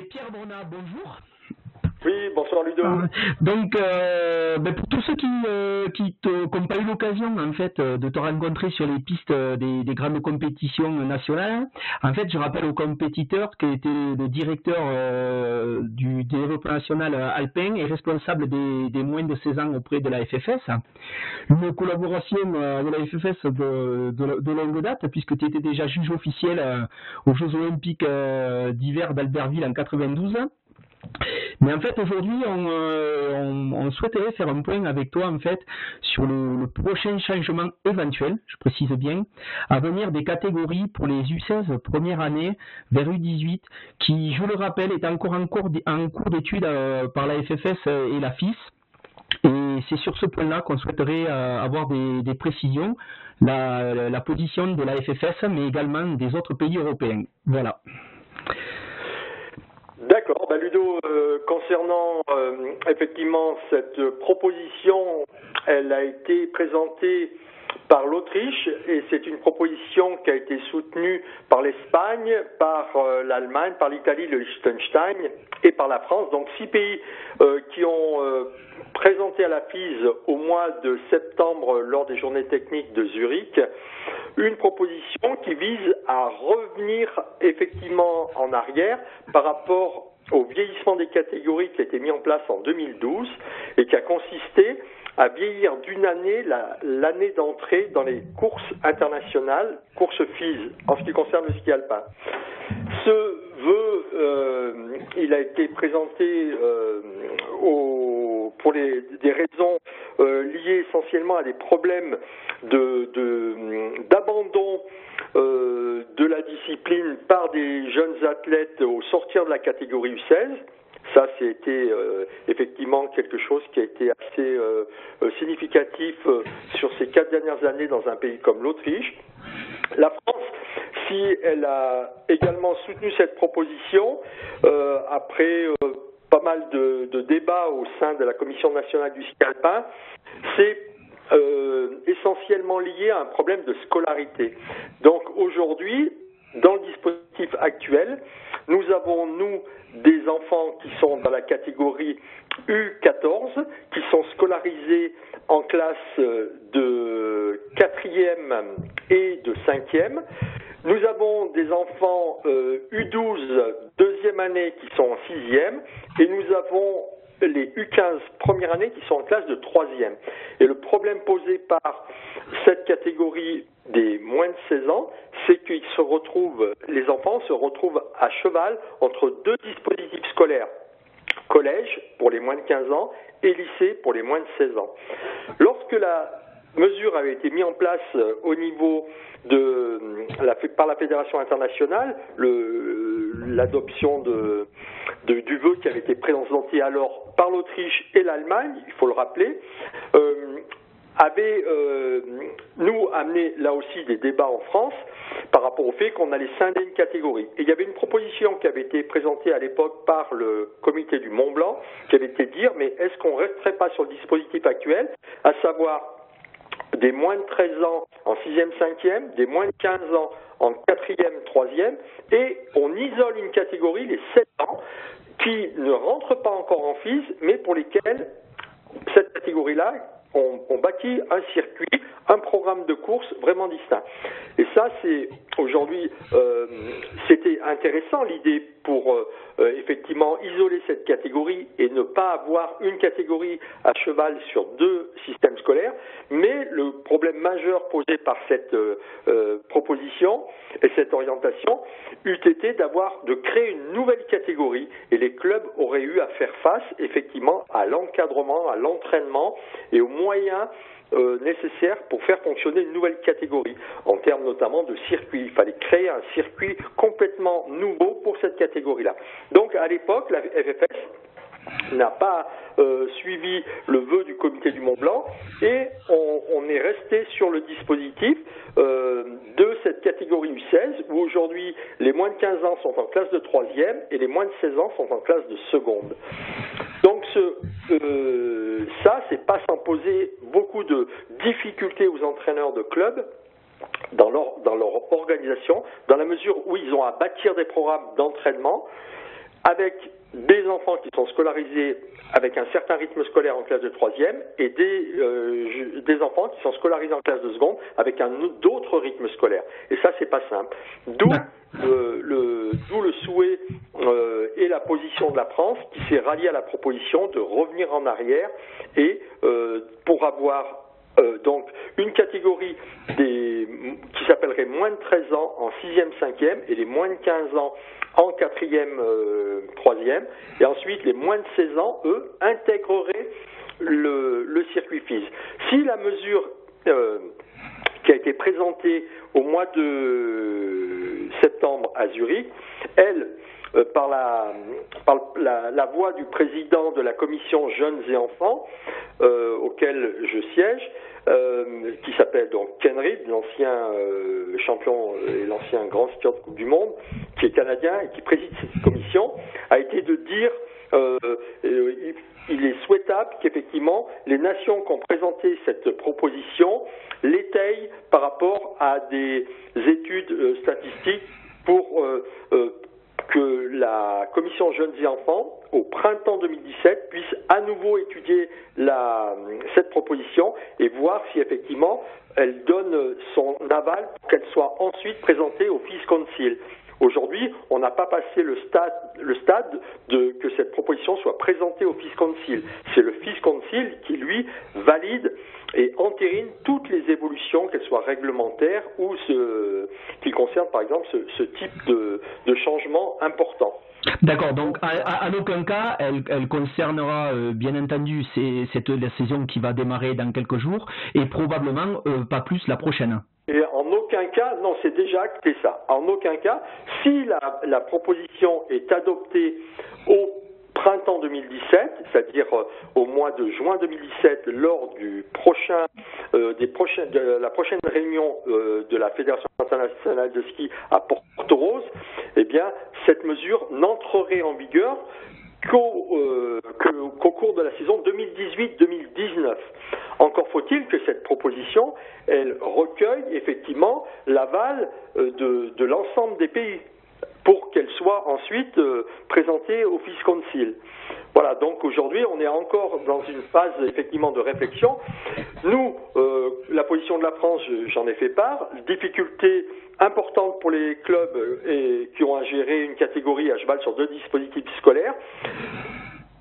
Pierre Bronat, bonjour. Oui, bonsoir Ludo. Donc, pour tous ceux qui n'ont pas eu l'occasion en fait de te rencontrer sur les pistes des grandes compétitions nationales, en fait, je rappelle aux compétiteurs qui était le directeur du développement national alpin et responsable des moins de 16 ans auprès de la FFS. Une collaboration avec la FFS de longue date, puisque tu étais déjà juge officiel aux Jeux Olympiques d'hiver d'Albertville en 92. Mais en fait, aujourd'hui, on souhaiterait faire un point avec toi, en fait, sur le prochain changement éventuel, je précise bien, à venir des catégories pour les U16 première année vers U18, qui, je le rappelle, est encore en cours d'étude par la FFS et la FIS. Et c'est sur ce point-là qu'on souhaiterait avoir des précisions, la position de la FFS, mais également des autres pays européens. Voilà. D'accord, Ludo, concernant effectivement cette proposition, elle a été présentée par l'Autriche et c'est une proposition qui a été soutenue par l'Espagne, par l'Allemagne, par l'Italie, le Liechtenstein et par la France. Donc 6 pays qui ont présenté à la FIS au mois de septembre lors des journées techniques de Zurich une proposition qui vise à revenir effectivement en arrière par rapport au vieillissement des catégories qui a été mis en place en 2012 et qui a consisté à vieillir d'une année l'année d'entrée dans les courses internationales, courses FIS, en ce qui concerne le ski alpin. Ce vœu, il a été présenté pour des raisons liées essentiellement à des problèmes d'abandon de la discipline par des jeunes athlètes au sortir de la catégorie U16. Ça, c'était effectivement quelque chose qui a été assez significatif sur ces 4 dernières années dans un pays comme l'Autriche. La France, si elle a également soutenu cette proposition, après pas mal de débats au sein de la Commission nationale du ski alpin, c'est essentiellement lié à un problème de scolarité. Donc aujourd'hui, dans le dispositif actuel, nous avons, des enfants qui sont dans la catégorie U14, qui sont scolarisés en classe de 4e et de 5e. Nous avons des enfants U12, deuxième année, qui sont en 6e, et nous avons les U15 première année qui sont en classe de 3e. Et le problème posé par cette catégorie des moins de 16 ans, c'est que les enfants se retrouvent à cheval entre 2 dispositifs scolaires. Collège pour les moins de 15 ans et lycée pour les moins de 16 ans. Lorsque la mesure avait été mise en place au niveau par la Fédération internationale, l'adoption du vœu qui avait été présenté alors par l'Autriche et l'Allemagne, il faut le rappeler, avait nous amené là aussi des débats en France par rapport au fait qu'on allait scinder une catégorie. Et il y avait une proposition qui avait été présentée à l'époque par le comité du Mont Blanc qui avait été de dire mais est-ce qu'on ne resterait pas sur le dispositif actuel, à savoir des moins de 13 ans en 6e, 5e, des moins de 15 ans en 4e, 3e, et on isole une catégorie, les 7 ans, qui ne rentrent pas encore en FIS, mais pour lesquels cette catégorie-là, on bâtit un circuit, un programme de course vraiment distinct. Et ça, c'est aujourd'hui, c'était intéressant l'idée pour effectivement isoler cette catégorie et ne pas avoir une catégorie à cheval sur 2 systèmes scolaires. Mais le problème majeur posé par cette proposition et cette orientation eût été de créer une nouvelle catégorie et les clubs auraient eu à faire face effectivement à l'encadrement, à l'entraînement et aux moyens nécessaires pour faire fonctionner une nouvelle catégorie, en termes notamment de circuit. Il fallait créer un circuit complètement nouveau pour cette catégorie-là. Donc à l'époque, la FFS n'a pas suivi le vœu du comité du Mont Blanc et on est resté sur le dispositif de cette catégorie U16 où aujourd'hui les moins de 15 ans sont en classe de 3e et les moins de 16 ans sont en classe de seconde. Donc ça, c'est pas sans poser beaucoup de difficultés aux entraîneurs de clubs dans leur organisation, dans la mesure où ils ont à bâtir des programmes d'entraînement avec des enfants qui sont scolarisés avec un certain rythme scolaire en classe de 3e et des enfants qui sont scolarisés en classe de seconde avec d'autres rythmes scolaires. Et ça, c'est pas simple. D'où le souhait et la position de la France qui s'est ralliée à la proposition de revenir en arrière et pour avoir donc une catégorie qui s'appellerait moins de 13 ans en 6e, 5e et les moins de 15 ans en 4e, 3e, et ensuite les moins de 16 ans, eux, intégreraient le circuit FIS. Si la mesure qui a été présentée au mois de septembre à Zurich, elle, par la voix du président de la commission Jeunes et Enfants, auquel je siège, qui s'appelle donc Ken Reid, l'ancien champion et l'ancien grand skieur de Coupe du Monde, qui est canadien et qui préside cette commission, a été de dire il est souhaitable qu'effectivement les nations qui ont présenté cette proposition l'étayent par rapport à des études statistiques pour que la commission Jeunes et Enfants, au printemps 2017, puisse à nouveau étudier cette proposition et voir si effectivement elle donne son aval pour qu'elle soit ensuite présentée au FIS Council. Aujourd'hui, on n'a pas passé le stade que cette proposition soit présentée au FIS Council. C'est le FIS Council qui, lui, valide et entérine toutes les évolutions, qu'elles soient réglementaires ou qui concernent, par exemple, ce type de changement important. D'accord, donc en aucun cas, elle concernera bien entendu la saison qui va démarrer dans quelques jours et probablement pas plus la prochaine. Et en aucun cas, non, c'est déjà acté ça. En aucun cas, si la proposition est adoptée au printemps 2017, c'est-à-dire au mois de juin 2017, lors de la prochaine réunion de la Fédération internationale de ski à Porto-Rose, eh bien, cette mesure n'entrerait en vigueur qu'au cours de la saison 2018-2019. Encore faut-il que cette proposition, elle recueille effectivement l'aval de l'ensemble des pays pour qu'elle soit ensuite présentée au FIS Council. Voilà, donc aujourd'hui, on est encore dans une phase effectivement de réflexion. Nous, la position de la France, j'en ai fait part, difficulté importante pour les clubs qui ont à gérer une catégorie à cheval sur 2 dispositifs scolaires.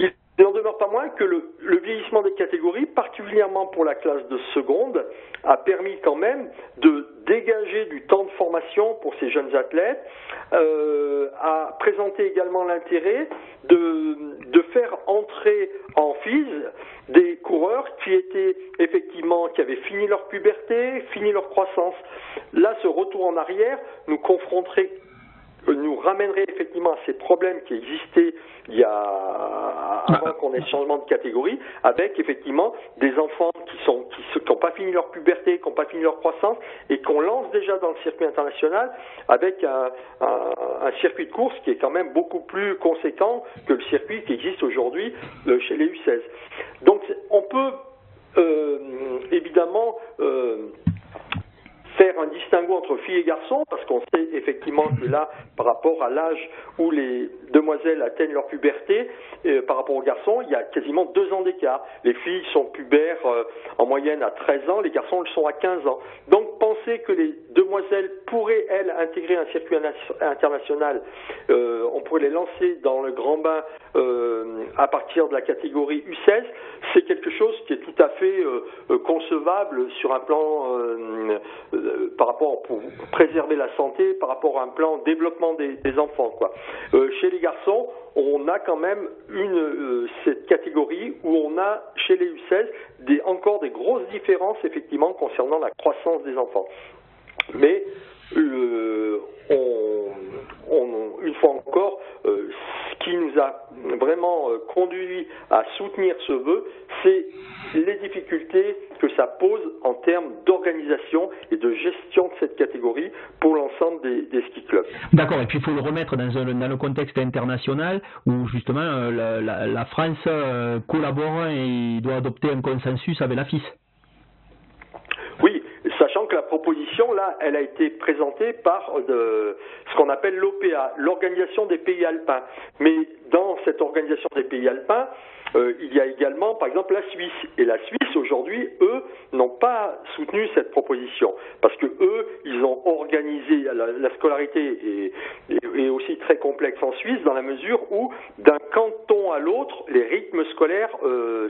Il n'en demeure pas moins que le vieillissement des catégories, particulièrement pour la classe de seconde, a permis quand même de dégager du temps de formation pour ces jeunes athlètes, a présenté également l'intérêt de faire entrer en FIS des coureurs qui avaient fini leur puberté, fini leur croissance. Là, ce retour en arrière nous ramènerait effectivement à ces problèmes qui existaient avant qu'on ait ce changement de catégorie, avec effectivement des enfants qui n'ont pas fini leur puberté, qui n'ont pas fini leur croissance et qu'on lance déjà dans le circuit international avec un circuit de course qui est quand même beaucoup plus conséquent que le circuit qui existe aujourd'hui chez les U16. Donc on peut évidemment faire un distinguo entre filles et garçons, parce qu'on sait effectivement que là, par rapport à l'âge où les demoiselles atteignent leur puberté, par rapport aux garçons, il y a quasiment 2 ans d'écart. Les filles sont pubères en moyenne à 13 ans, les garçons le sont à 15 ans. Donc penser que les demoiselles pourraient, elles, intégrer un circuit international, on pourrait les lancer dans le grand bain à partir de la catégorie U16, c'est quelque chose qui est tout à fait concevable sur un plan par rapport pour préserver la santé, par rapport à un plan développement des enfants, quoi. Chez les garçons, on a quand même cette catégorie où on a chez les U16 encore des grosses différences effectivement concernant la croissance des enfants. Mais une fois encore, ce qui nous a vraiment conduit à soutenir ce vœu, c'est les difficultés que ça pose en termes d'organisation et de gestion de cette catégorie pour l'ensemble des ski clubs. D'accord, et puis il faut le remettre dans le contexte international où justement la France collabore et doit adopter un consensus avec la FIS. Oui, sachant que la proposition, là, elle a été présentée par ce qu'on appelle l'OPA, l'Organisation des pays alpins. Mais dans cette organisation des pays alpins, il y a également, par exemple, la Suisse. Et la Suisse, aujourd'hui, eux, n'ont pas soutenu cette proposition. Parce que eux, ils ont organisé, la scolarité est aussi très complexe en Suisse, dans la mesure où, d'un canton à l'autre, les rythmes scolaires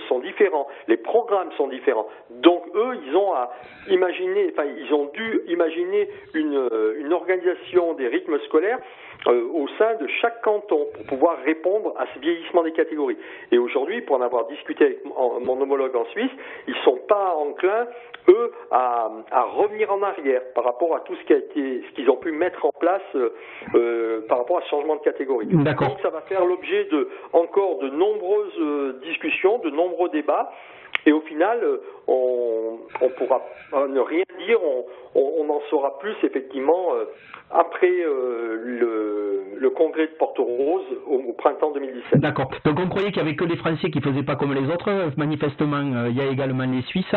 sont différents, les programmes sont différents. Donc, eux, ils ont dû imaginer une organisation des rythmes scolaires au sein de chaque canton pour pouvoir répondre à ce vieillissement des catégories. Et aujourd'hui, pour en avoir discuté avec mon homologue en Suisse, ils sont pas enclins, eux, à revenir en arrière par rapport à tout ce qu'ils ont pu mettre en place par rapport à ce changement de catégorie. D'accord. Donc ça va faire l'objet encore de nombreuses discussions, de nombreux débats. Et au final, on pourra ne rien dire, on en saura plus effectivement après le congrès de Porto-Rose au printemps 2017. D'accord. Donc on croyait qu'il n'y avait que les Français qui ne faisaient pas comme les autres. Manifestement, il y a également les Suisses.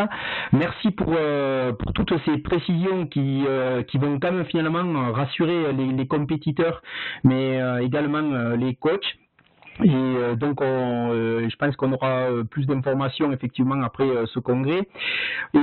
Merci pour toutes ces précisions qui vont quand même finalement rassurer les compétiteurs, mais également les coachs. Et donc, je pense qu'on aura plus d'informations effectivement après ce congrès. Et